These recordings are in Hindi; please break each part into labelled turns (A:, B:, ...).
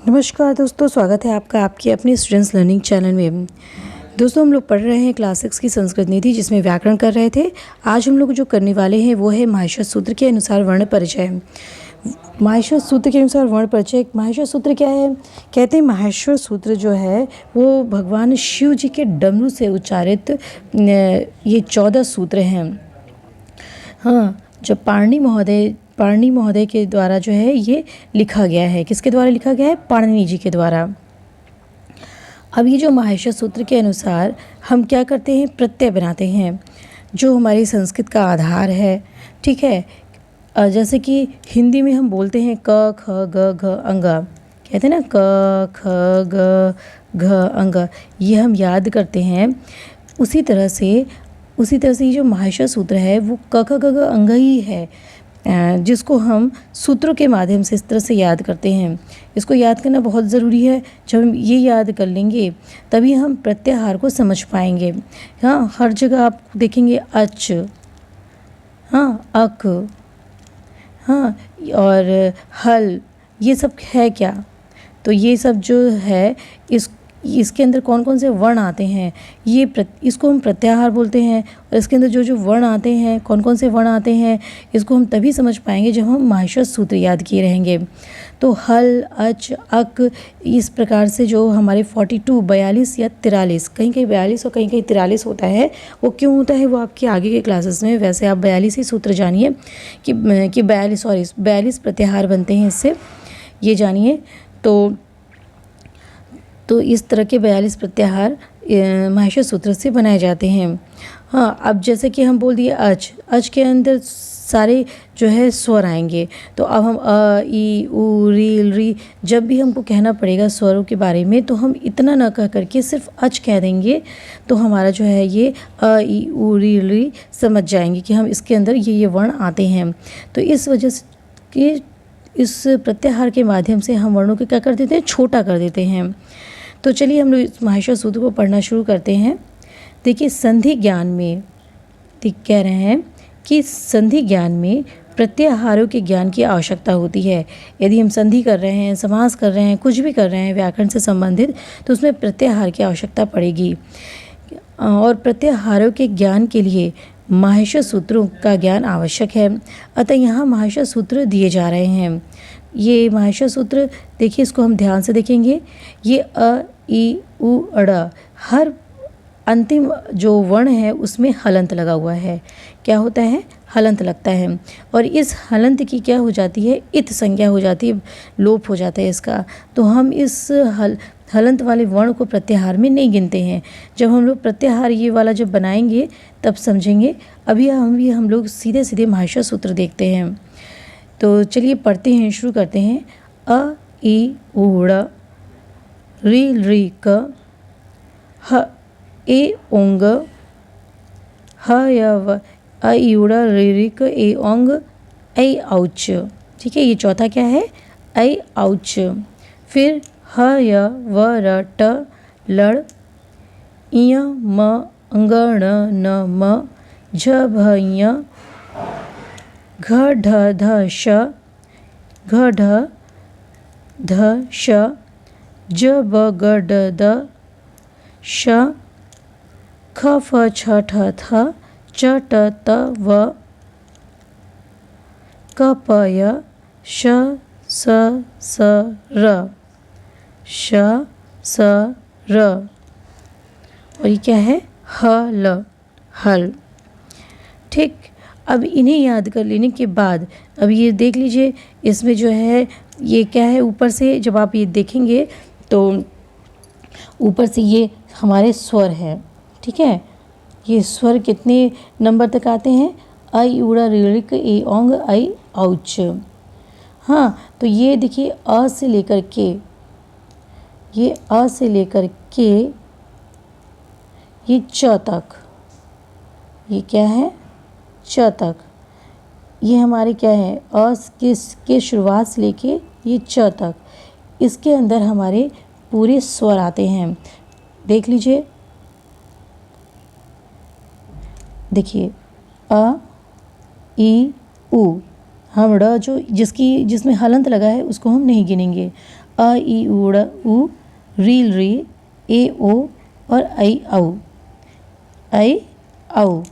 A: नमस्कार दोस्तों, स्वागत है आपका आपकी अपनी स्टूडेंट्स लर्निंग चैनल में। दोस्तों, हम लोग पढ़ रहे हैं क्लास 6 की संस्कृत निधि, जिसमें व्याकरण कर रहे थे। आज हम लोग जो करने वाले हैं वो है माहेश्वर सूत्र के अनुसार वर्ण परिचय। माहेश्वर सूत्र के अनुसार वर्ण परिचय। माहेश्वर सूत्र क्या है? कहते हैं माहेश्वर सूत्र जो है वो भगवान शिव जी के डमरू से उच्चारित ये 14 सूत्र हैं। हाँ, जब पाणिनि महोदय के द्वारा जो है ये लिखा गया है। किसके द्वारा लिखा गया है? पाणिनि जी के द्वारा। अब ये जो माहेश्वर सूत्र के अनुसार हम क्या करते हैं? प्रत्यय बनाते हैं, जो हमारी संस्कृत का आधार है। ठीक है, जैसे कि हिंदी में हम बोलते हैं क ख ग घ अंग, कहते हैं ना क ख ग घ अंग, ये हम याद करते हैं। उसी तरह से ये जो माहेश्वर सूत्र है वो क ख ग घ अंग ही है, जिसको हम सूत्रों के माध्यम से इस तरह से याद करते हैं। इसको याद करना बहुत ज़रूरी है। जब हम ये याद कर लेंगे तभी हम प्रत्याहार को समझ पाएंगे। हाँ, हर जगह आप देखेंगे अच, हाँ, अक, हाँ, और हल, ये सब है क्या? तो ये सब जो है इसके अंदर कौन कौन से वर्ण आते हैं, इसको हम प्रत्याहार बोलते हैं। और इसके अंदर जो जो वर्ण आते हैं, कौन कौन से वर्ण आते हैं, इसको हम तभी समझ पाएंगे जब हम माहेश्वर सूत्र याद किए रहेंगे। तो हल, अच, अक, इस प्रकार से जो हमारे 42 या 43, कहीं कहीं 42 और कहीं कहीं 43 होता है। वो क्यों होता है वो आपके आगे के क्लासेस में, वैसे आप 42 ही सूत्र जानिए कि 42 प्रत्याहार बनते हैं इससे, ये जानिए। तो इस तरह के 42 प्रत्याहार माहेश्वर सूत्र से बनाए जाते हैं। हाँ, अब जैसे कि हम बोल दिए अच के अंदर सारे जो है स्वर आएंगे। तो अब हम अ, ई, उ, री, री, जब भी हमको कहना पड़ेगा स्वरों के बारे में, तो हम इतना ना कह करके सिर्फ अच कह देंगे, तो हमारा जो है ये अ, ई, उ, री समझ जाएंगे कि हम इसके अंदर ये वर्ण आते हैं। तो इस वजह से कि इस प्रत्याहार के माध्यम से हम वर्णों को क्या कर देते हैं? छोटा कर देते हैं। तो चलिए हम लोग इस माहेश्वर सूत्र को पढ़ना शुरू करते हैं। देखिए, संधि ज्ञान में कह रहे हैं कि संधि ज्ञान में प्रत्याहारों के ज्ञान की आवश्यकता होती है। यदि हम संधि कर रहे हैं, समास कर रहे हैं, कुछ भी कर रहे हैं व्याकरण से संबंधित, तो उसमें प्रत्याहार की आवश्यकता पड़ेगी। और प्रत्याहारों के ज्ञान के लिए माहेश्वर सूत्रों का ज्ञान आवश्यक है। अतः यहाँ माहेश्वर सूत्र दिए जा रहे हैं। ये माहेश्वर सूत्र देखिए, इसको हम ध्यान से देखेंगे। ये अ, ई, उ, अड़, हर अंतिम जो वर्ण है उसमें हलंत लगा हुआ है। क्या होता है? हलंत लगता है। और इस हलंत की क्या हो जाती है? इत संज्ञा हो जाती है, लोप हो जाता है इसका। तो हम इस हलंत वाले वर्ण को प्रत्याहार में नहीं गिनते हैं। जब हम लोग प्रत्याहार ये वाला जब बनाएंगे तब समझेंगे। अभी हम लोग सीधे सीधे माहेश्वर सूत्र देखते हैं। तो चलिए पढ़ते हैं, शुरू करते हैं। अ, ई, उ, ड़, री, क, ह, ए, ओंग, ह, य, व, अ, ई, उ, ड़, री, क, ए, ओंग, ऐ, औच। ठीक है, ये चौथा क्या है? ऐ, औच। फिर ह, य, व, र, ट, लड़, इय, म, अंग, ण, न, म, झ, भ, ञ, घ, ढ, ध, श, घ, ढ, ध, श, ज, ब, ग, ड, द, श, ख, फ, छ, ठ, थ, च, ट, त, व, क, प, य, श, स, र, श, स, र। और ये क्या है? हल, हल। ठीक, अब इन्हें याद कर लेने के बाद अब ये देख लीजिए, इसमें जो है ये क्या है? ऊपर से जब आप ये देखेंगे तो ऊपर से ये हमारे स्वर हैं। ठीक है, ये स्वर कितने नंबर तक आते हैं? अ, ई, उ, ड़, ऋ, क, ए, ओंग, ऐ, औच। हाँ, तो ये देखिए अ से लेकर के, ये अ से लेकर के ये च तक, ये क्या है? च तक। ये हमारे क्या है? अ के शुरुआत से लेके ये च तक, इसके अंदर हमारे पूरे स्वर आते हैं। देख लीजिए, देखिए अ, ई, उ, हम ड़ जो जिसमें हलंत लगा है उसको हम नहीं गिनेंगे। अ ई उ रील री ए ओ और ऐ औ ऐ औ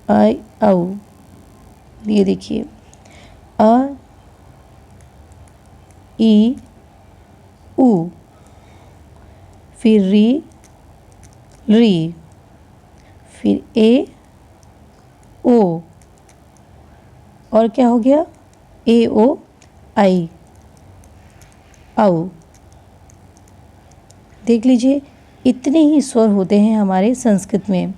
A: ऐ औ। ये देखिए अ ई उ, फिर री, फिर ए ओ और क्या हो गया ए ओ आई औ। देख लीजिए इतने ही स्वर होते हैं हमारे संस्कृत में।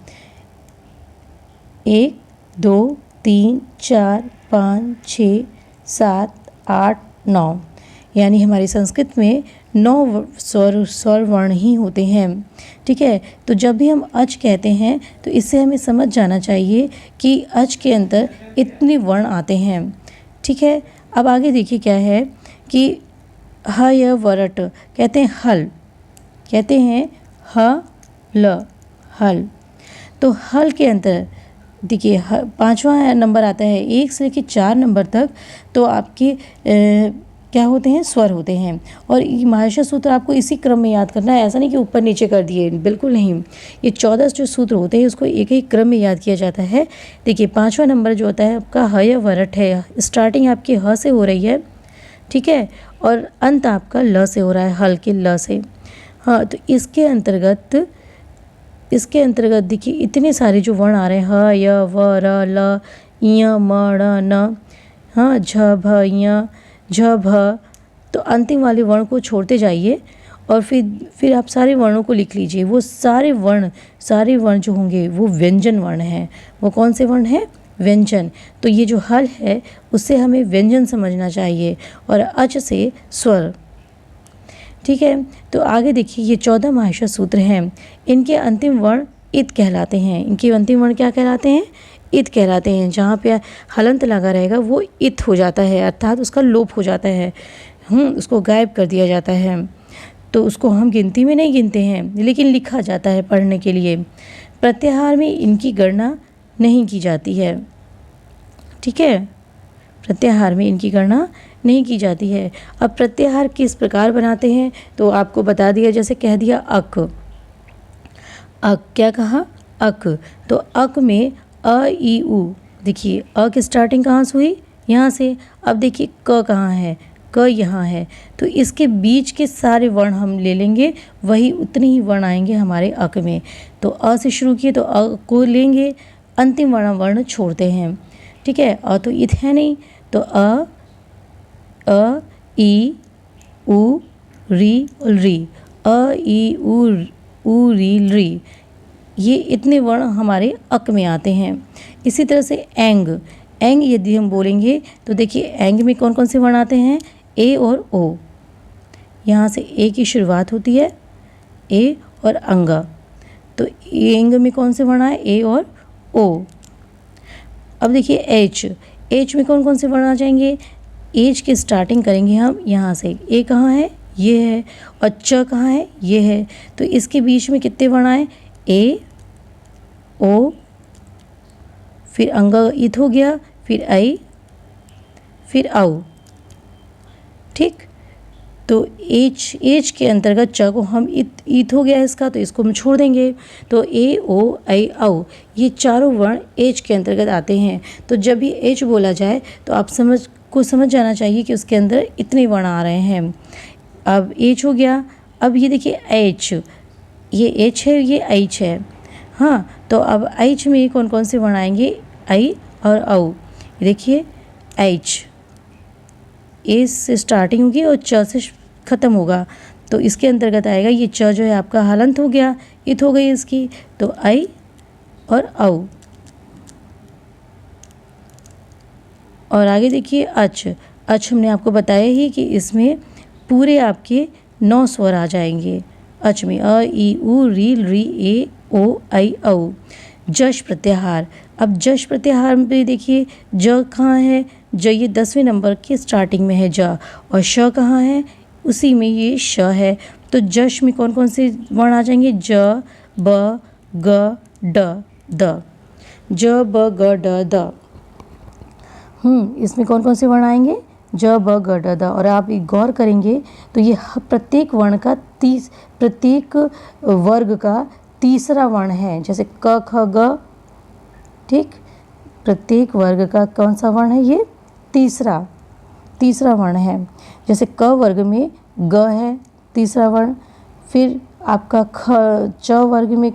A: 1 2 3 4 5 6 7 8 9, यानी हमारी संस्कृत में 9 स्वर वर्ण ही होते हैं। ठीक है, तो जब भी हम अच कहते हैं तो इससे हमें समझ जाना चाहिए कि अच के अंदर इतने वर्ण आते हैं। ठीक है, अब आगे देखिए क्या है कि ह य वरट कहते हैं हल, कहते हैं ह ल हल। तो हल के अंदर देखिए 5वां नंबर आता है 1 से लेकर 4 नंबर तक, तो आपके क्या होते हैं स्वर होते हैं। और महाशय सूत्र आपको इसी क्रम में याद करना है, ऐसा नहीं कि ऊपर नीचे कर दिए, बिल्कुल नहीं। ये 14 जो सूत्र होते हैं उसको एक एक क्रम में याद किया जाता है। देखिए 5वां नंबर जो होता है आपका ह य वरट है, स्टार्टिंग आपकी ह से हो रही है। ठीक है, और अंत आपका ल से हो रहा है, हल के ल से। हाँ, तो इसके अंतर्गत देखिए इतने सारे जो वर्ण आ रहे हैं ह य व र ल य म ण न, हाँ झ भ य झ भ, तो अंतिम वाले वर्ण को छोड़ते जाइए और फिर आप सारे वर्णों को लिख लीजिए। वो सारे वर्ण जो होंगे वो व्यंजन वर्ण हैं। वो कौन से वर्ण हैं? व्यंजन। तो ये जो हल है उससे हमें व्यंजन समझना चाहिए और अच से स्वर। ठीक है, तो आगे देखिए ये 14 महाशय सूत्र हैं, इनके अंतिम वर्ण इत कहलाते हैं। इनके अंतिम वर्ण क्या कहलाते हैं? इत कहलाते हैं। जहाँ पे हलंत लगा रहेगा वो इत हो जाता है, अर्थात उसका लोप हो जाता है, उसको गायब कर दिया जाता है। तो उसको हम गिनती में नहीं गिनते हैं, लेकिन लिखा जाता है पढ़ने के लिए। प्रत्याहार में इनकी गणना नहीं की जाती है। ठीक है, प्रत्याहार में इनकी गणना नहीं की जाती है। अब प्रत्याहार किस प्रकार बनाते हैं तो आपको बता दिया, जैसे कह दिया अक, क्या कहा? अक। तो अक में अ ई उ, देखिए अ की स्टार्टिंग कहाँ से हुई? यहाँ से। अब देखिए क कहाँ है? क यहाँ है। तो इसके बीच के सारे वर्ण हम ले लेंगे, वही उतने ही वर्ण आएंगे हमारे अक में। तो अ से शुरू किए तो अ को लेंगे, अंतिम वर्ण छोड़ते हैं। ठीक है, अ तो इत है नहीं, तो अ ई उ री री, अ ई उ री री, ये इतने वर्ण हमारे अक में आते हैं। इसी तरह से एंग यदि हम बोलेंगे तो देखिए एंग में कौन कौन से वर्ण आते हैं? ए और ओ। यहाँ से ए की शुरुआत होती है, ए और अंगा। तो एंग में कौन से वर्ण आए? ए और ओ। अब देखिए एच में कौन कौन से वर्ण आ जाएंगे? एच की स्टार्टिंग करेंगे हम यहाँ से। ए कहाँ है? ये है। और च कहाँ है? ये है। तो इसके बीच में कितने वर्ण आए? ए ओ, फिर अंगा इत हो गया, फिर आई, फिर औ। ठीक, तो एच के अंतर्गत च को हम इत हो गया इसका, तो इसको हम छोड़ देंगे। तो ए ओ आई औ, ये चारों वर्ण एच के अंतर्गत आते हैं। तो जब भी एच बोला जाए तो आप समझ जाना चाहिए कि उसके अंदर इतने वर्ण आ रहे हैं। अब एच हो गया। अब ये देखिए एच, ये एच है, ये एच है। हाँ, तो अब एच में कौन कौन से वर्ण आएंगे? आई और औ। देखिए एच, ए से स्टार्टिंग होगी और च से ख़त्म होगा, तो इसके अंतर्गत आएगा। ये च जो है आपका हलंत हो गया, इत हो गई इसकी, तो आई और औ। और आगे देखिए अच हमने आपको बताया ही कि इसमें पूरे आपके 9 स्वर आ जाएंगे अच में, अ ई उ री री ए ओ आई औ। जश प्रत्याहार, अब जश प्रत्याहार में देखिए ज कहाँ है? ज ये 10वें नंबर के स्टार्टिंग में है ज, और श कहाँ है? उसी में ये श है। तो जश में कौन कौन से वर्ण आ जाएंगे? ज ब ग ड द, ज ब ग ड द। इसमें कौन कौन से वर्ण आएंगे? ज, ब, ग, ड, द। और आप गौर करेंगे तो ये प्रत्येक वर्ण का प्रत्येक वर्ग का तीसरा वर्ण है। जैसे क, ख, ग, ठीक, प्रत्येक वर्ग का कौन सा वर्ण है? ये तीसरा वर्ण है। जैसे क वर्ग में ग है तीसरा वर्ण, फिर आपका च वर्ग में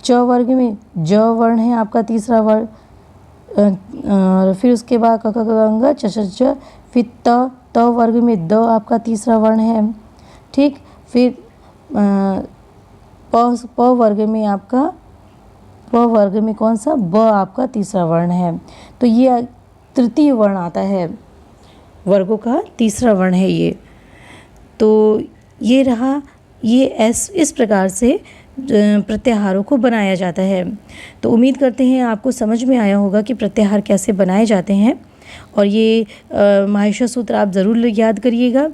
A: ज वर्ण है आपका तीसरा वर्ण, और फिर उसके बाद क, ख, ग, घ, च, छ, ज, फिर त वर्ग में द आपका तीसरा वर्ण है। ठीक, फिर प वर्ग में कौन सा? ब आपका तीसरा वर्ण है। तो ये तृतीय वर्ण आता है, वर्गों का तीसरा वर्ण है ये। तो ये रहा, ये इस प्रकार से प्रत्याहारों को बनाया जाता है। तो उम्मीद करते हैं आपको समझ में आया होगा कि प्रत्याहार कैसे बनाए जाते हैं। और ये माहेश्वर सूत्र आप ज़रूर याद करिएगा।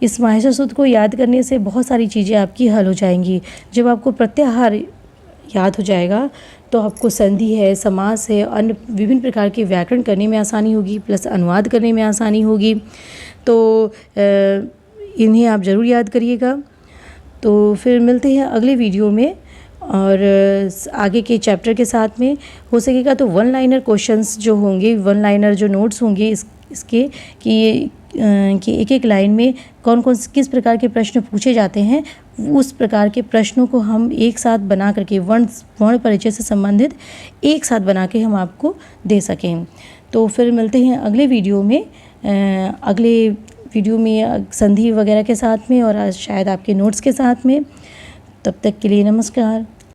A: इस माहेश्वर सूत्र को याद करने से बहुत सारी चीज़ें आपकी हल हो जाएंगी। जब आपको प्रत्याहार याद हो जाएगा तो आपको संधि है, समास है, अन्य विभिन्न प्रकार के व्याकरण करने में आसानी होगी, प्लस अनुवाद करने में आसानी होगी। तो इन्हें आप ज़रूर याद करिएगा। तो फिर मिलते हैं अगले वीडियो में और आगे के चैप्टर के साथ में। हो सकेगा तो वन लाइनर क्वेश्चंस जो होंगे, वन लाइनर जो नोट्स होंगे इसके कि एक लाइन में कौन कौन किस प्रकार के प्रश्न पूछे जाते हैं, उस प्रकार के प्रश्नों को हम एक साथ बना करके वर्ण परिचय से संबंधित एक साथ बना के हम आपको दे सकें। तो फिर मिलते हैं अगले वीडियो में, संधि वगैरह के साथ में और शायद आपके नोट्स के साथ में। तब तक के लिए नमस्कार।